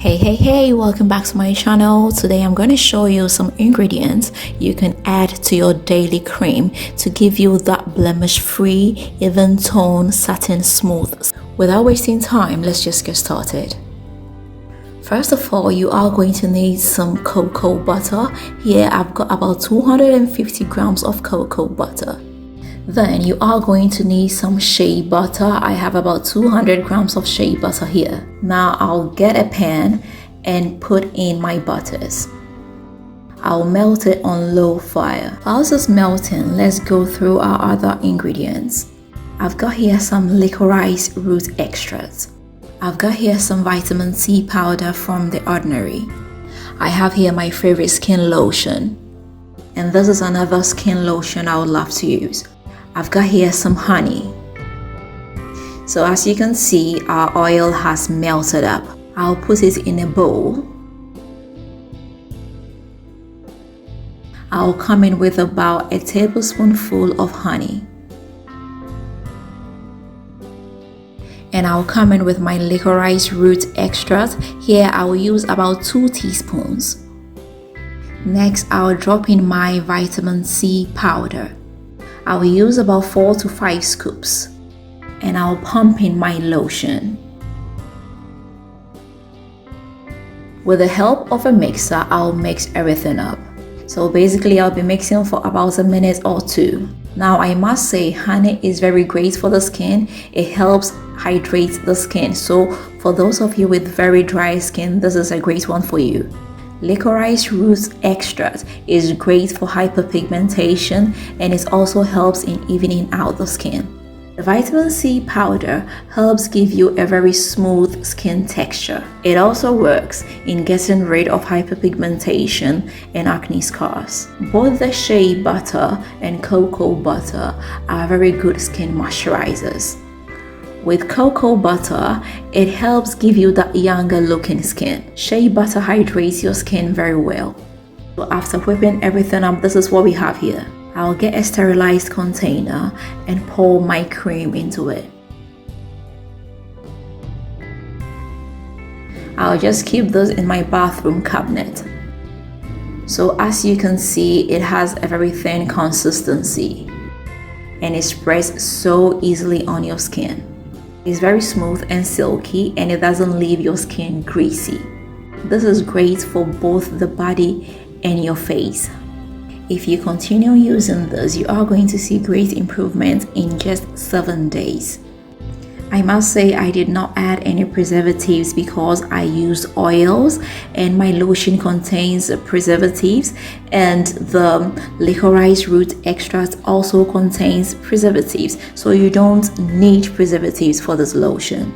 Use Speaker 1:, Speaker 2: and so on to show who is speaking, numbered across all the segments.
Speaker 1: Hey, welcome back to my channel. Today I'm going to show you some ingredients you can add to your daily cream to give you that blemish free, even tone, satin smooth. Without wasting time, let's just get started. First of all, you are going to need some cocoa butter. Here I've got about 250 grams of cocoa butter. Then you are going to need some shea butter. I have about 200 grams of shea butter here. Now I'll get a pan and put in my butters. I'll melt it on low fire. While this is melting, let's go through our other ingredients. I've got here some licorice root extract. I've got here some vitamin C powder from The Ordinary. I have here my favorite skin lotion. And this is another skin lotion I would love to use. I've got here some honey. So as you can see, our oil has melted up. I'll put it in a bowl. I'll come in with about a tablespoonful of honey. And I'll come in with my licorice root extract. Here I will use about 2 teaspoons. Next, I'll drop in my vitamin C powder. I will use about 4 to 5 scoops, and I'll pump in my lotion. With the help of a mixer, I'll mix everything up. So basically, I'll be mixing for about a minute or 2. Now, I must say, honey is very great for the skin. It helps hydrate the skin. So for those of you with very dry skin, this is a great one for you. Licorice root extract is great for hyperpigmentation, and it also helps in evening out the skin. The vitamin C powder helps give you a very smooth skin texture. It also works in getting rid of hyperpigmentation and acne scars. Both the shea butter and cocoa butter are very good skin moisturizers. With cocoa butter, it helps give you that younger looking skin. Shea butter hydrates your skin very well. So after whipping everything up, this is what we have here. I'll get a sterilized container and pour my cream into it. I'll just keep this in my bathroom cabinet. So as you can see, it has a very thin consistency and it spreads so easily on your skin. It's very smooth and silky, and it doesn't leave your skin greasy. This is great for both the body and your face. If you continue using this, you are going to see great improvement in just 7 days. I must say I did not add any preservatives because I used oils, and my lotion contains preservatives, and the licorice root extract also contains preservatives, so you don't need preservatives for this lotion.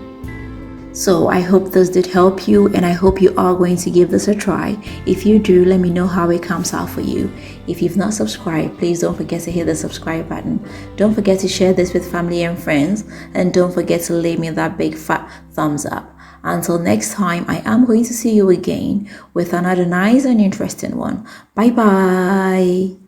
Speaker 1: So I hope this did help you, and I hope you are going to give this a try. If you do, let me know how it comes out for you. If you've not subscribed, please don't forget to hit the subscribe button. Don't forget to share this with family and friends, and don't forget to leave me that big fat thumbs up. Until next time, I am going to see you again with another nice and interesting one. Bye bye.